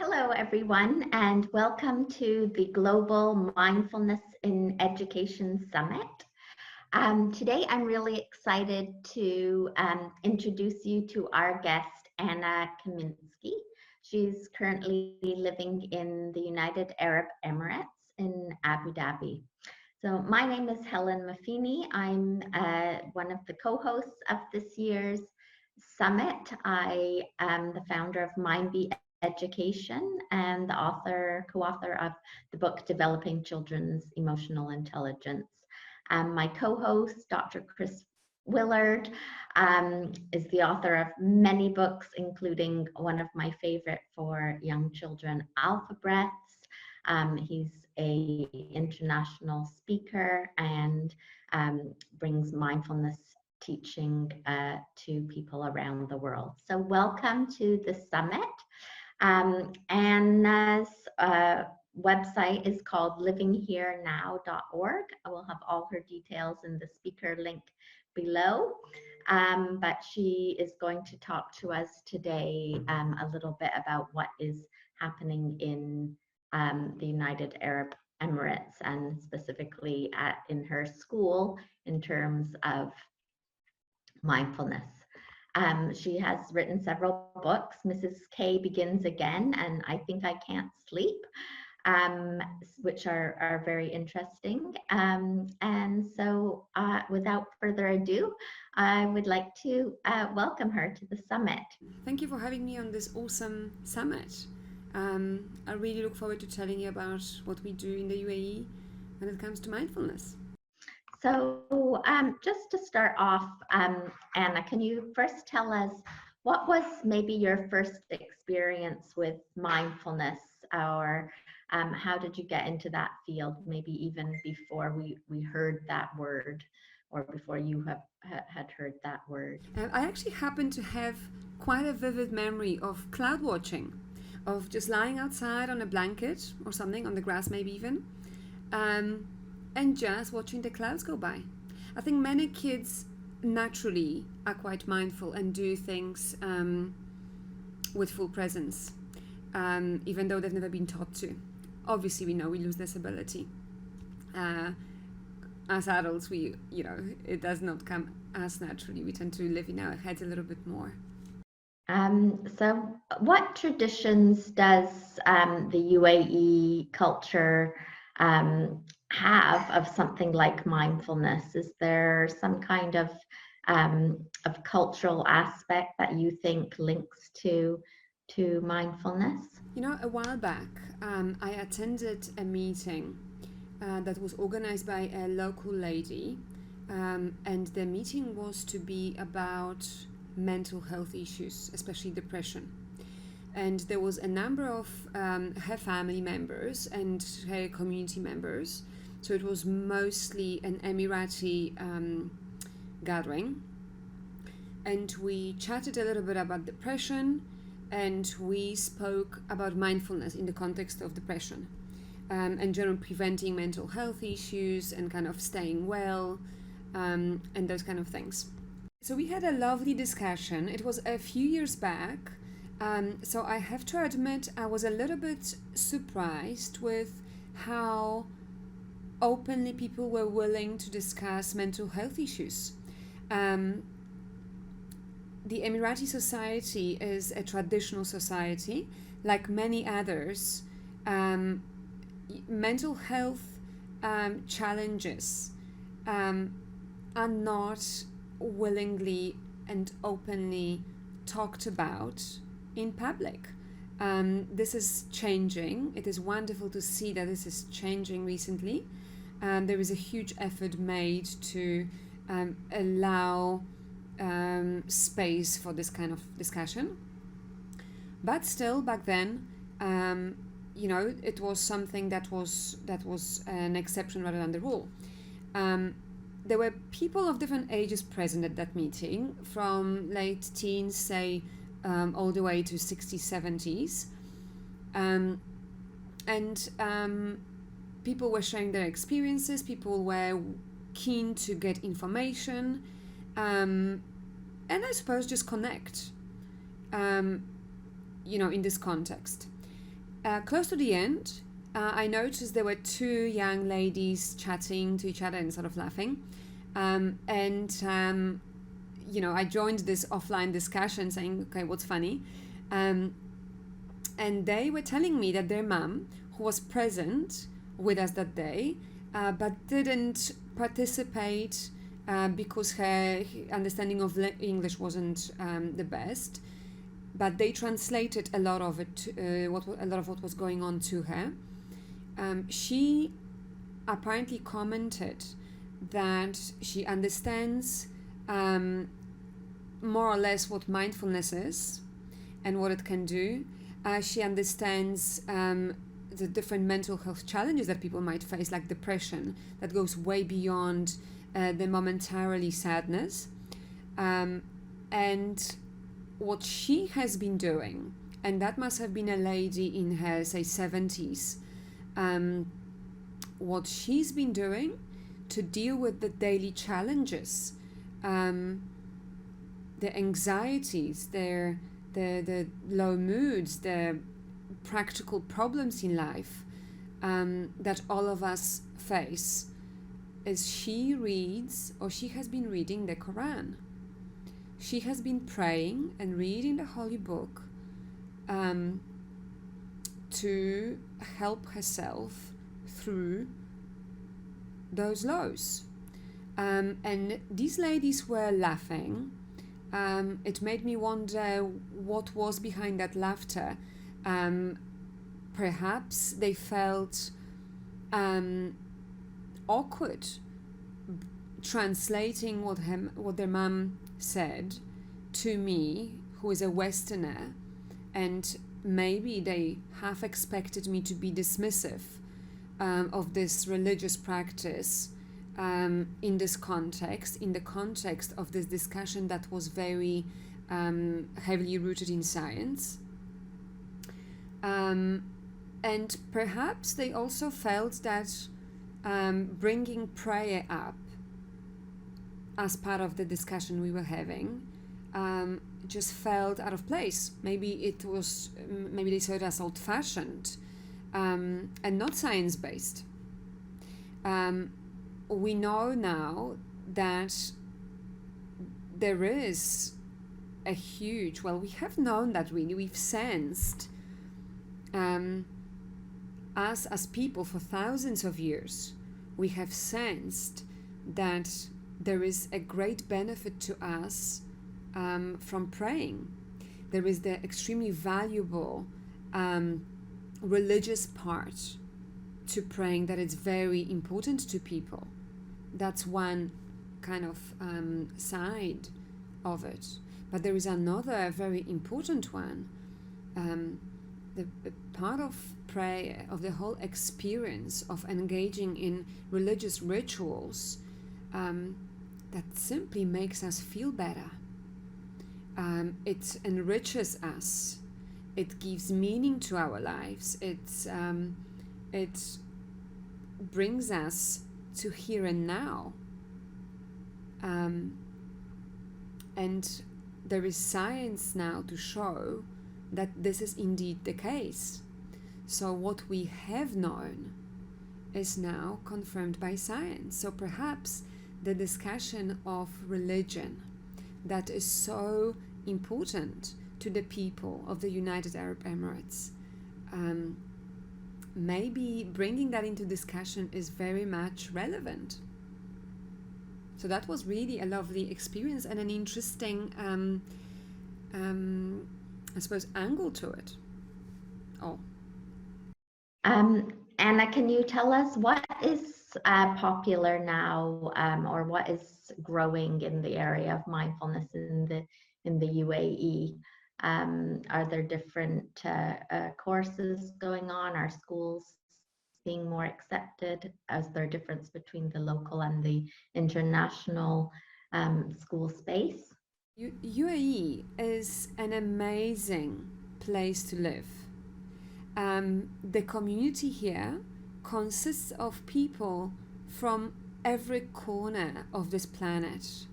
Hello, everyone, and welcome to the Global Mindfulness in Education Summit. Today, I'm really excited to introduce you to our guest, Anna Kaminski. She's currently living in the United Arab Emirates in Abu Dhabi. So my name is Helen Maffini. I'm one of the co-hosts of this year's summit. I am the founder of MindBE Education and the co-author of the book Developing Children's Emotional Intelligence. My co-host, Dr. Chris Willard, is the author of many books, including one of my favorite for young children, Alpha Breaths. He's a international speaker and brings mindfulness teaching to people around the world. So welcome to the summit. Anna's website is called livingherenow.org. I will have all her details in the speaker link below. But she is going to talk to us today a little bit about what is happening in the United Arab Emirates and specifically in her school in terms of mindfulness. She has written several books. Mrs. K Begins Again and I Think I Can't Sleep, which are very interesting. And so without further ado, I would like to welcome her to the summit. Thank you for having me on this awesome summit. I really look forward to telling you about what we do in the UAE when it comes to mindfulness. So just to start off, Anna, can you first tell us what was maybe your first experience with mindfulness, or how did you get into that field, maybe even before we heard that word or before you had heard that word? I actually happen to have quite a vivid memory of cloud watching, of just lying outside on a blanket or something, on the grass maybe even, and just watching the clouds go by. I think many kids naturally are quite mindful and do things with full presence, even though they've never been taught to. Obviously, we know we lose this ability. As adults, it does not come as naturally. We tend to live in our heads a little bit more. So what traditions does the UAE culture have of something like mindfulness? Is there some kind of cultural aspect that you think links to mindfulness? A while back, I attended a meeting that was organized by a local lady, and the meeting was to be about mental health issues, especially depression. And there was a number of her family members and her community members. So it was mostly an Emirati gathering. And we chatted a little bit about depression, and we spoke about mindfulness in the context of depression, and generally preventing mental health issues and kind of staying well, and those kind of things. So we had a lovely discussion. It was a few years back. So I have to admit, I was a little bit surprised with how openly people were willing to discuss mental health issues. The Emirati society is a traditional society. Like many others, mental health challenges are not willingly and openly talked about in public. This is changing. It is wonderful to see that this is changing recently. There is a huge effort made to allow space for this kind of discussion. But still, back then, it was something that was an exception rather than the rule. There were people of different ages present at that meeting, from late teens, say, all the way to 60s, 70s. And people were sharing their experiences, people were keen to get information, and I suppose just connect, in this context. Close to the end, I noticed there were two young ladies chatting to each other and sort of laughing. I joined this offline discussion saying, okay, what's funny? And they were telling me that their mum, who was present with us that day, but didn't participate because her understanding of English wasn't the best. But they translated a lot of it, a lot of what was going on to her. She apparently commented that she understands more or less what mindfulness is and what it can do. She understands the different mental health challenges that people might face, like depression, that goes way beyond the momentarily sadness. And what she has been doing, and that must have been a lady in her, say, 70s, what she's been doing to deal with the daily challenges, the anxieties, the low moods, the practical problems in life that all of us face, is she reads, or she has been reading, the Quran. She has been praying and reading the Holy Book to help herself through those lows. And these ladies were laughing. It made me wonder what was behind that laughter. Perhaps they felt awkward translating what their mum said to me, who is a Westerner, and maybe they half expected me to be dismissive of this religious practice in this context, in the context of this discussion that was very heavily rooted in science. And perhaps they also felt that bringing prayer up as part of the discussion we were having just felt out of place. Maybe they saw it as old-fashioned and not science-based. We know now that there is a huge, we have known that really, we've sensed us as people for thousands of years, we have sensed that there is a great benefit to us from praying. There is the extremely valuable religious part to praying that is very important to people. That's one kind of side of it. But there is another very important one. The part of prayer, of the whole experience of engaging in religious rituals, that simply makes us feel better. It enriches us. It gives meaning to our lives. It brings us to here and now. And there is science now to show that this is indeed the case. So what we have known is now confirmed by science. So perhaps the discussion of religion that is so important to the people of the United Arab Emirates, maybe bringing that into discussion is very much relevant. So that was really a lovely experience and an interesting, I suppose, angle to it. Anna, can you tell us what is popular now, or what is growing in the area of mindfulness in the UAE? Are there different courses going on? Are schools being more accepted? Is there a difference between the local and the international school space? UAE is an amazing place to live. The community here consists of people from every corner of this planet.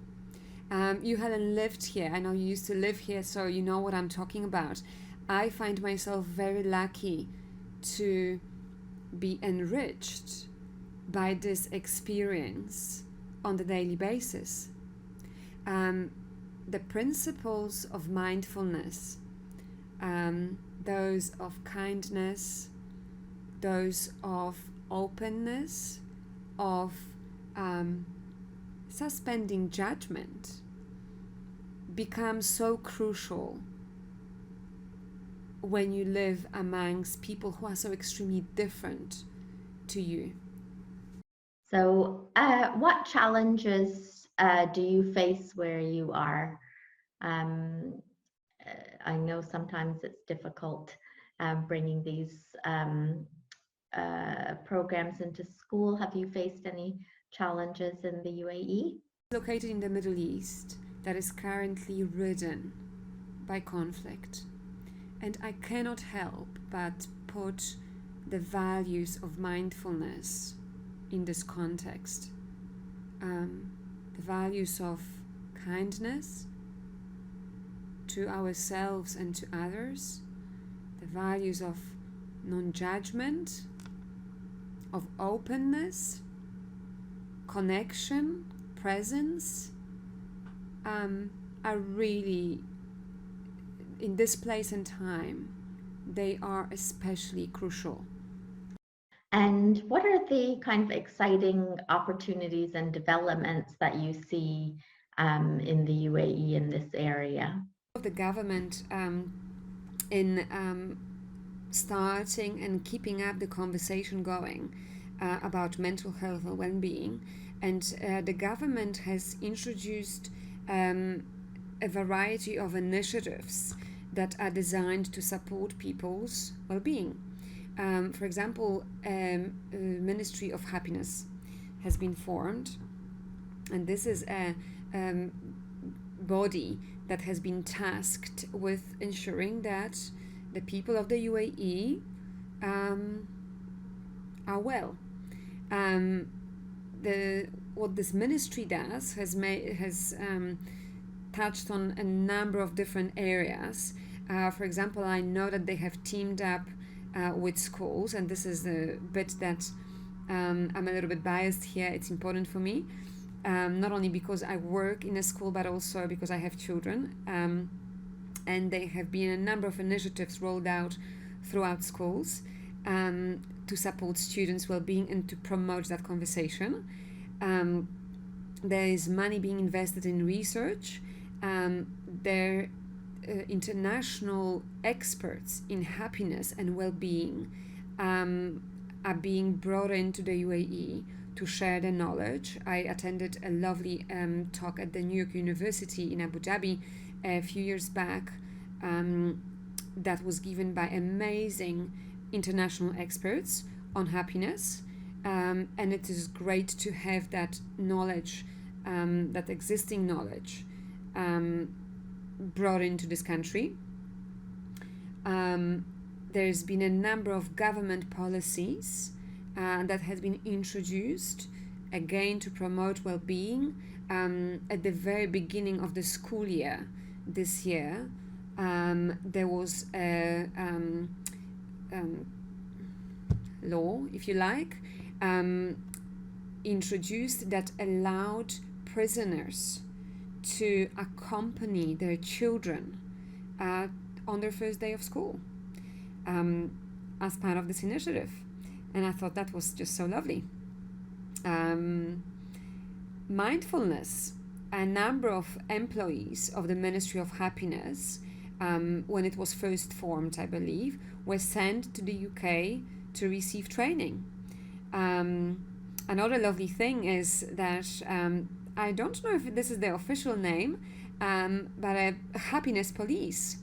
You, Helen, lived here. I know you used to live here, so you know what I'm talking about. I find myself very lucky to be enriched by this experience on the daily basis. The principles of mindfulness, those of kindness, those of openness, of suspending judgment, become so crucial when you live amongst people who are so extremely different to you. So, what challenges do you face where you are? I know sometimes it's difficult bringing these programs into school. Have you faced any challenges in the UAE? Located in the Middle East, that is currently ridden by conflict. And I cannot help but put the values of mindfulness in this context. The values of kindness to ourselves and to others, the values of non-judgment, of openness, connection, presence, are really, in this place and time, they are especially crucial. And what are the kind of exciting opportunities and developments that you see in the UAE in this area? The government in starting and keeping up the conversation going about mental health and well-being, and the government has introduced a variety of initiatives that are designed to support people's well-being. For example, Ministry of Happiness has been formed, and this is a body that has been tasked with ensuring that the people of the UAE are well. What this ministry does has touched on a number of different areas. For example, I know that they have teamed up with schools, and this is the bit that I'm a little bit biased here. It's important for me, not only because I work in a school, but also because I have children. And there have been a number of initiatives rolled out throughout schools to support students' well-being and to promote that conversation. There is money being invested in research. There international experts in happiness and well-being are being brought into the UAE to share their knowledge. I attended a lovely talk at the New York University in Abu Dhabi a few years back that was given by amazing international experts on happiness, and it is great to have that knowledge, that existing knowledge brought into this country. There's been a number of government policies that has been introduced again to promote well-being. At the very beginning of the school year this year, there was a law, if you like, introduced that allowed prisoners to accompany their children on their first day of school as part of this initiative. And I thought that was just so lovely. Mindfulness, a number of employees of the Ministry of Happiness, when it was first formed, I believe, were sent to the UK to receive training. Another lovely thing is that I don't know if this is the official name, but a happiness police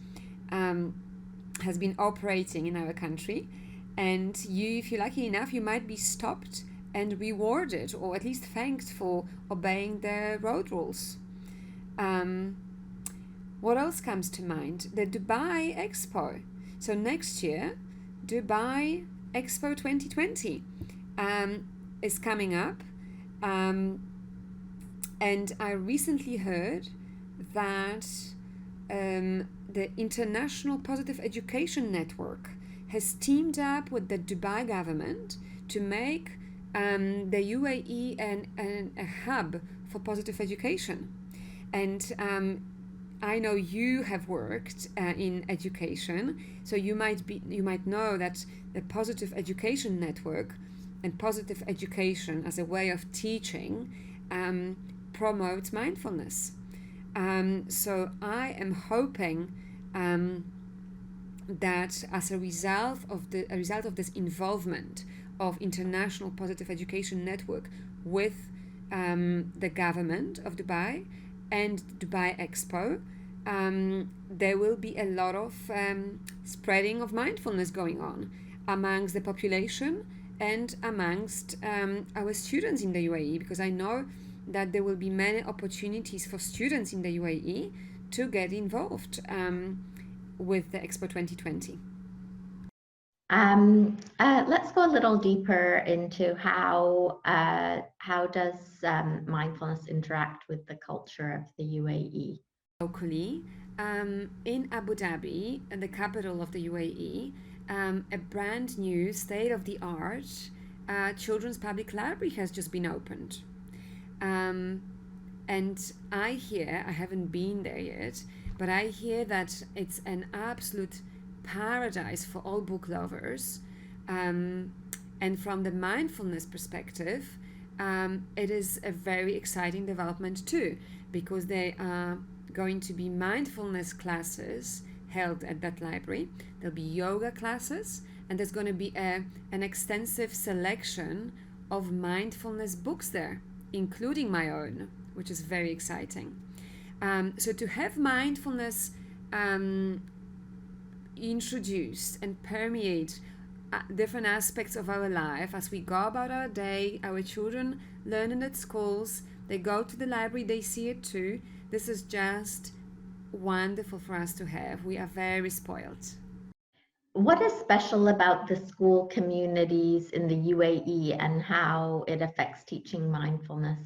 has been operating in our country, and you, if you're lucky enough, you might be stopped and rewarded, or at least thanked for obeying the road rules. What else comes to mind? The Dubai Expo. So next year, Dubai Expo 2020 is coming up. And I recently heard that the International Positive Education Network has teamed up with the Dubai government to make the UAE a hub for positive education. And I know you have worked in education, so you might know that the Positive Education Network and positive education as a way of teaching promotes mindfulness. So I am hoping that as a result of this involvement of International Positive Education Network with the government of Dubai and Dubai Expo, there will be a lot of spreading of mindfulness going on amongst the population and amongst our students in the UAE, because I know that there will be many opportunities for students in the UAE to get involved with the Expo 2020. Let's go a little deeper into how does mindfulness interact with the culture of the UAE? Locally, in Abu Dhabi, the capital of the UAE, a brand new state-of-the-art children's public library has just been opened. And I haven't been there yet, but I hear that it's an absolute paradise for all book lovers. And from the mindfulness perspective, it is a very exciting development too, because they are going to be mindfulness classes held at that library. There'll be yoga classes, and there's going to be an extensive selection of mindfulness books there, including my own, which is very exciting. So to have mindfulness introduced and permeate different aspects of our life as we go about our day, our children learn it at schools, they go to the library, they see it too. This is just wonderful for us to have. We are very spoiled. What is special about the school communities in the UAE and how it affects teaching mindfulness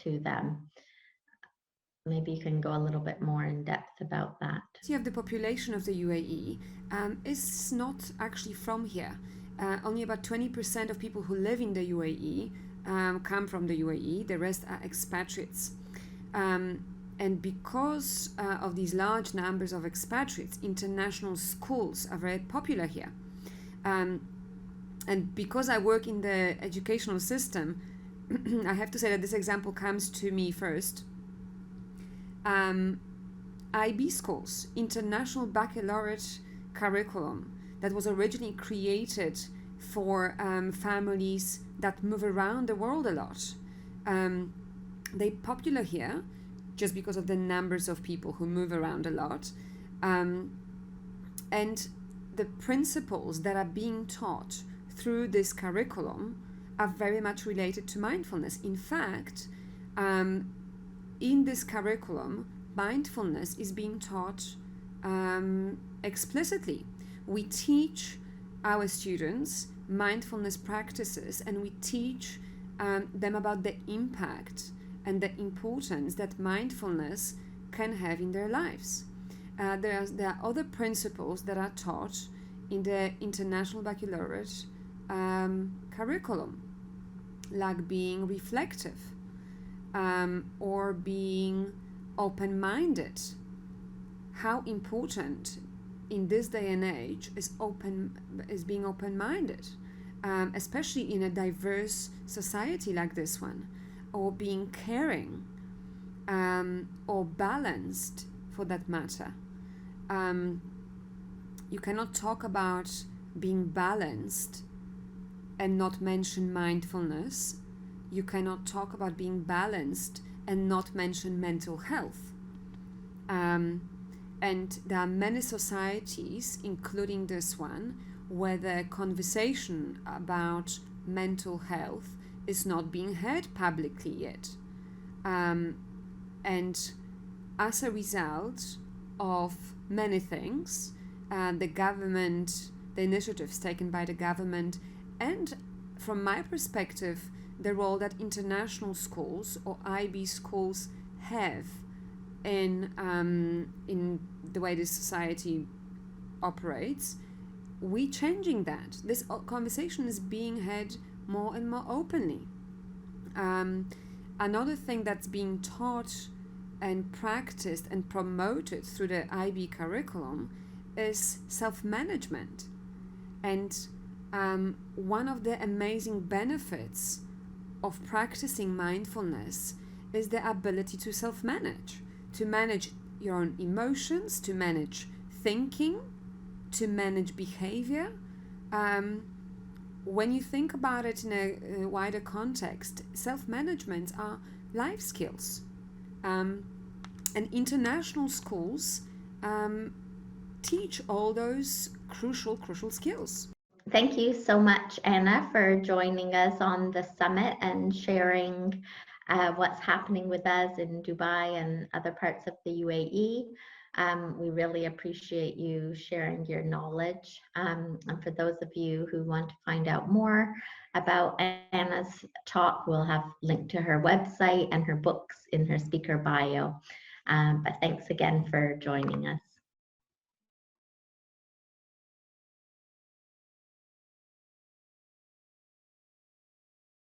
to them? Maybe you can go a little bit more in depth about that. Of the population of the UAE is not actually from here. Only about 20% of people who live in the UAE come from the UAE. The rest are expatriates. And because of these large numbers of expatriates, international schools are very popular here. And because I work in the educational system, I have to say that this example comes to me first. IB schools, International Baccalaureate Curriculum, that was originally created for families that move around the world a lot. They're popular here just because of the numbers of people who move around a lot. And the principles that are being taught through this curriculum are very much related to mindfulness. In fact, in this curriculum, mindfulness is being taught explicitly. We teach our students mindfulness practices, and we teach them about the impact and the importance that mindfulness can have in their lives. There are other principles that are taught in the International Baccalaureate curriculum, like being reflective or being open-minded. How important in this day and age is being open-minded, especially in a diverse society like this one, or being caring, or balanced for that matter. You cannot talk about being balanced and not mention mindfulness. You cannot talk about being balanced and not mention mental health. And there are many societies, including this one, where the conversation about mental health is not being heard publicly yet. And as a result of many things, the initiatives taken by the government, and from my perspective, the role that international schools or IB schools have in the way this society operates, we're changing that. This conversation is being had more and more openly. Another thing that's being taught and practiced and promoted through the IB curriculum is self-management. And one of the amazing benefits of practicing mindfulness is the ability to self-manage, to manage your own emotions, to manage thinking, to manage behavior. When you think about it in a wider context, self-management are life skills. And international schools teach all those crucial skills. Thank you so much, Anna, for joining us on the summit and sharing what's happening with us in Dubai and other parts of the UAE. We really appreciate you sharing your knowledge. And for those of you who want to find out more about Anna's talk, we'll have linked to her website and her books in her speaker bio. But thanks again for joining us.